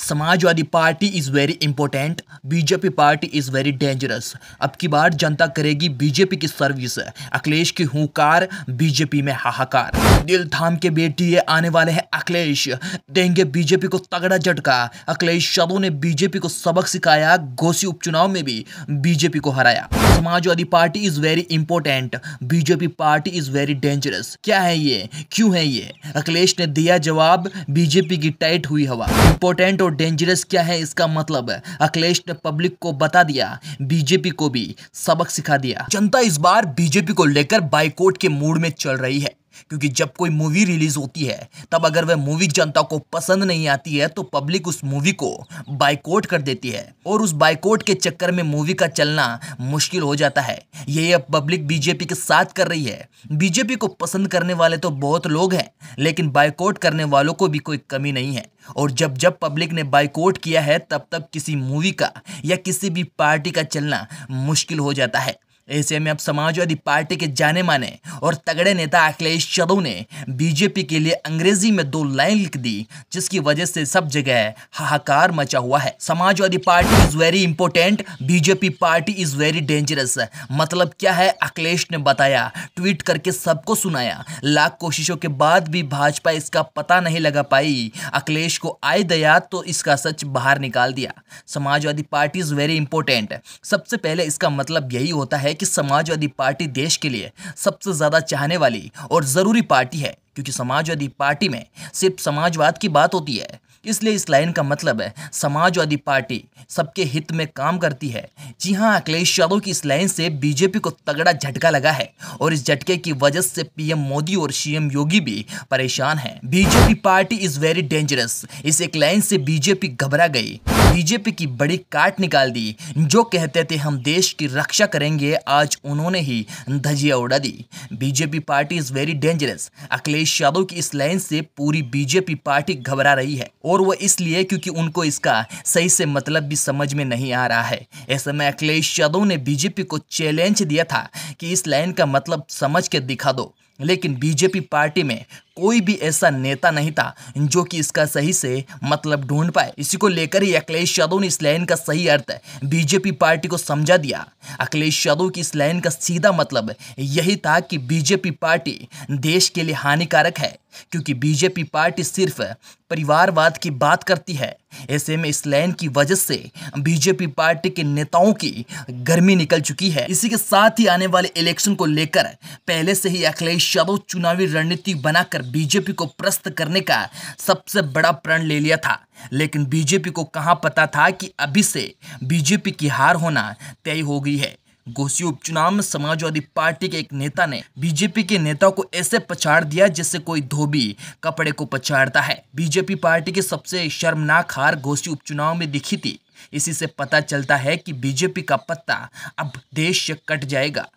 Samajwadi party is very important, BJP party is very dangerous. अब की बार जनता करेगी बीजेपी की सर्विस। अखिलेश की हुंकार, बीजेपी में हाहाकार। दिल थाम के बेटिए आने वाले हैं अखिलेश, देंगे बीजेपी को तगड़ा झटका। अखिलेश यादव ने बीजेपी को सबक सिखाया, घोसी उपचुनाव में भी बीजेपी को हराया। Samajwadi party is very important, BJP party is very dangerous. क्या है ये, क्यों है ये? अखिलेश ने दिया जवाब, बीजेपी की टाइट हुई हवा। इंपॉर्टेंट और डेंजरस क्या है इसका मतलब? अखिलेश ने पब्लिक को बता दिया, बीजेपी को भी सबक सिखा दिया। जनता इस बार बीजेपी को लेकर बाइकआउट के मूड में चल रही है, क्योंकि जब कोई मूवी रिलीज होती है तब अगर वह मूवी जनता को पसंद नहीं आती है तो पब्लिक उस मूवी को बाइकआउट कर देती है, और उस बाइकआउट के चक्कर में मूवी का चलना मुश्किल हो जाता है। यही अब पब्लिक बीजेपी के साथ कर रही है। बीजेपी को पसंद करने वाले तो बहुत लोग हैं, लेकिन बाइकआउट करने वालों को भी कोई कमी नहीं है। और जब जब पब्लिक ने बाइकआउट किया है तब तब किसी मूवी का या किसी भी पार्टी का चलना मुश्किल हो जाता है। ऐसे में अब समाजवादी पार्टी के जाने माने और तगड़े नेता अखिलेश यादव ने बीजेपी के लिए अंग्रेजी में 2 लाइन लिख दी, जिसकी वजह से सब जगह हाहाकार मचा हुआ है। Samajwadi party is very important, BJP party is very dangerous. मतलब क्या है? अखिलेश ने बताया, ट्वीट करके सबको सुनाया। लाख कोशिशों के बाद भी भाजपा इसका पता नहीं लगा पाई। अखिलेश को आई दया तो इसका सच बाहर निकाल दिया। Samajwadi party is very important, सबसे पहले इसका मतलब यही होता है कि समाजवादी पार्टी देश के लिए सबसे ज्यादा चाहने वाली और जरूरी पार्टी है, क्योंकि समाजवादी पार्टी में सिर्फ समाजवाद की बात होती है। इसलिए इस लाइन का मतलब है समाजवादी पार्टी सबके हित में काम करती है। जी हां, अखिलेश यादव की इस लाइन से बीजेपी को तगड़ा झटका लगा है, और इस झटके की वजह से पीएम मोदी और सीएम योगी भी परेशान हैं। BJP party is very dangerous, इस एक लाइन से बीजेपी घबरा गई। बीजेपी की बड़ी काट निकाल दी। जो कहते थे हम देश की रक्षा करेंगे, आज उन्होंने ही धज्जियां उड़ा दी। BJP party is very dangerous. Akhilesh Yadav की इस लाइन से पूरी बीजेपी पार्टी घबरा रही है, और वो इसलिए क्योंकि उनको इसका सही से मतलब भी समझ में नहीं आ रहा है। ऐसे में अखिलेश यादव ने बीजेपी को चैलेंज दिया था कि इस लाइन का मतलब समझ के दिखा दो, लेकिन बीजेपी पार्टी में कोई भी ऐसा नेता नहीं था जो कि इसका सही से मतलब ढूंढ पाए। इसी को लेकर ही अखिलेश यादव ने इस लाइन का सही अर्थ बीजेपी पार्टी को समझा दिया। अखिलेश यादव की इस लाइन का सीधा मतलब यही था कि बीजेपी पार्टी देश के लिए हानिकारक है, क्योंकि बीजेपी पार्टी सिर्फ परिवारवाद की बात करती है। ऐसे में इस लाइन की वजह से बीजेपी पार्टी के नेताओं की गर्मी निकल चुकी है। इसी के साथ ही आने वाले इलेक्शन को लेकर पहले से ही अखिलेश यादव चुनावी रणनीति बनाकर बीजेपी को परास्त करने का सबसे बड़ा प्रण ले लिया था, लेकिन बीजेपी को कहां पता था कि अभी से बीजेपी की हार होना तय हो गई है। घोसी उपचुनाव में समाजवादी पार्टी के एक नेता ने बीजेपी के नेता को ऐसे पछाड़ दिया जैसे कोई धोबी कपड़े को पछाड़ता है। बीजेपी पार्टी की सबसे शर्मनाक हार घोसी उपचुनाव में दिखी थी। इसी से पता चलता है कि बीजेपी का पत्ता अब देश से कट जाएगा।